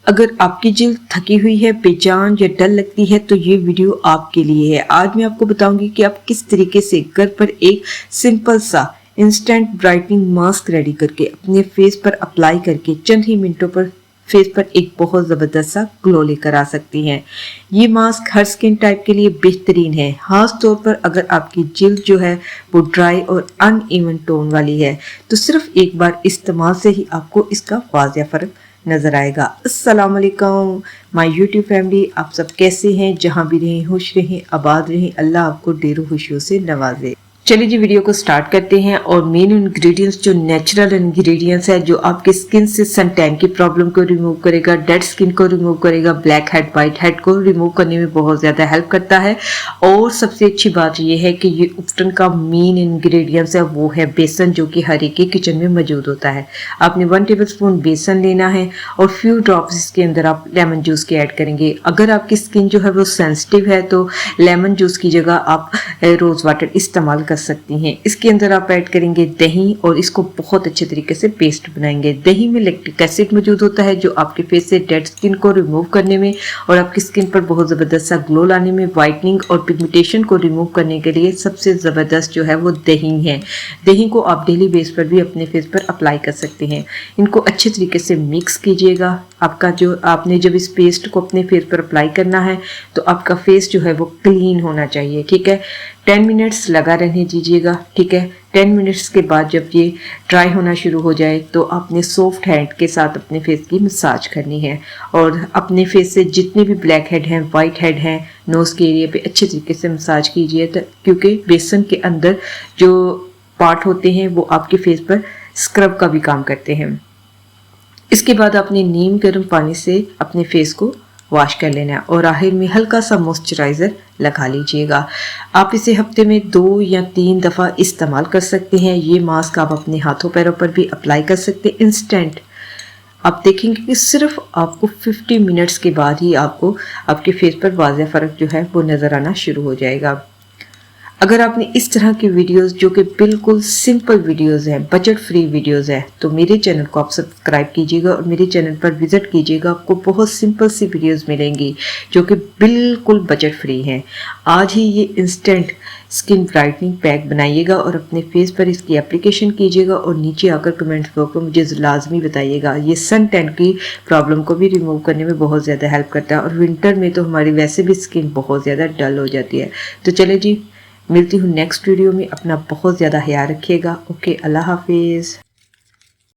अगर आपकी जिल्द थकी हुई है, बेजान या डल लगती है तो ये वीडियो आपके लिए है। आज मैं आपको बताऊंगी कि आप किस तरीके से घर पर एक सिंपल सा इंस्टेंट ब्राइटनिंग मास्क रेडी करके अपने फेस पर अप्लाई करके चंद ही मिनटों पर फेस पर एक बहुत ज़बरदस्त सा ग्लो लेकर आ सकती हैं। ये मास्क हर स्किन टाइप के लिए बेहतरीन है, खास तौर पर अगर आपकी जिल्द जो है वो ड्राई और अनइवन टोन वाली है तो सिर्फ एक बार इस्तेमाल से ही आपको इसका वाज़िया फ़र्क नजर आएगा। अस्सलाम वालेकुम माय यूट्यूब फैमिली, आप सब कैसे हैं? जहां भी रहें खुश रहें, आबाद रहें, अल्लाह आपको ढेरों खुशियों से नवाजे। चलिए जी वीडियो को स्टार्ट करते हैं। और मेन इंग्रेडिएंट्स जो नेचुरल इंग्रेडिएंट्स है जो आपके स्किन से सन टैन की प्रॉब्लम को रिमूव करेगा, डेड स्किन को रिमूव करेगा, ब्लैक हेड वाइट हेड को रिमूव करने में बहुत ज़्यादा हेल्प करता है। और सबसे अच्छी बात यह है कि ये उपटन का मेन इंग्रेडिएंट्स है वो है बेसन, जो कि हर एक के किचन में मौजूद होता है। आपने 1 टेबलस्पून बेसन लेना है और फ्यू ड्रॉप्स इसके अंदर आप लेमन जूस के ऐड करेंगे। अगर आपकी स्किन जो है वो सेंसिटिव है तो लेमन जूस की जगह आप रोज़ वाटर इस्तेमाल कर सकती हैं। इसके अंदर आप ऐड करेंगे दही और इसको बहुत अच्छे तरीके से पेस्ट बनाएंगे। दही में लैक्टिक एसिड मौजूद होता है जो आपके फेस से डेड स्किन को रिमूव करने में और आपकी स्किन पर बहुत ज़बरदस्त सा ग्लो लाने में, वाइटनिंग और पिगमेंटेशन को रिमूव करने के लिए सबसे ज़बरदस्त जो है वो दही है। दही को आप डेली बेस पर भी अपने फेस पर अप्लाई कर सकते हैं। इनको अच्छे तरीके से मिक्स कीजिएगा। आपका जो आपने जब इस पेस्ट को अपने फेस पर अप्लाई करना है तो आपका फेस जो है वो क्लीन होना चाहिए, ठीक है। 10 मिनट्स लगा रहने दीजिएगा, ठीक है। 10 मिनट्स के बाद जब ये ड्राई होना शुरू हो जाए तो आपने सॉफ्ट हैंड के साथ अपने फेस की मसाज करनी है और अपने फेस से जितने भी ब्लैक हेड हैं, वाइट हेड हैं, नोज के एरिया पे अच्छे तरीके से मसाज कीजिए, क्योंकि बेसन के अंदर जो पार्ट होते हैं वो आपके फेस पर स्क्रब का भी काम करते हैं। इसके बाद आपने नीम गर्म पानी से अपने फेस को वॉश कर लेना है और आखिर में हल्का सा मॉइस्चराइज़र लगा लीजिएगा। आप इसे हफ्ते में 2 या 3 दफ़ा इस्तेमाल कर सकते हैं। ये मास्क आप अपने हाथों पैरों पर भी अप्लाई कर सकते हैं इंस्टेंट। आप देखेंगे कि सिर्फ आपको 50 मिनट्स के बाद ही आपको आपके फेस पर वाज़िया फ़र्क जो है वो नज़र आना शुरू हो जाएगा। अगर आपने इस तरह की वीडियोस जो कि बिल्कुल सिंपल वीडियोस हैं, बजट फ्री वीडियोस हैं, तो मेरे चैनल को आप सब्सक्राइब कीजिएगा और मेरे चैनल पर विजिट कीजिएगा। आपको बहुत सिंपल सी वीडियोस मिलेंगी जो कि बिल्कुल बजट फ्री हैं। आज ही ये इंस्टेंट स्किन ब्राइटनिंग पैक बनाइएगा और अपने फेस पर इसकी एप्लीकेशन कीजिएगा और नीचे आकर कमेंट बॉक्स में मुझे लाजमी बताइएगा। ये सन टैन की प्रॉब्लम को भी रिमूव करने में बहुत ज़्यादा हेल्प करता है और विंटर में तो हमारी वैसे भी स्किन बहुत ज़्यादा डल हो जाती है। तो चले जी, मिलती हूँ नेक्स्ट वीडियो में। अपना बहुत ज़्यादा ख्याल रखिएगा। ओके, अल्लाह हाफिज़।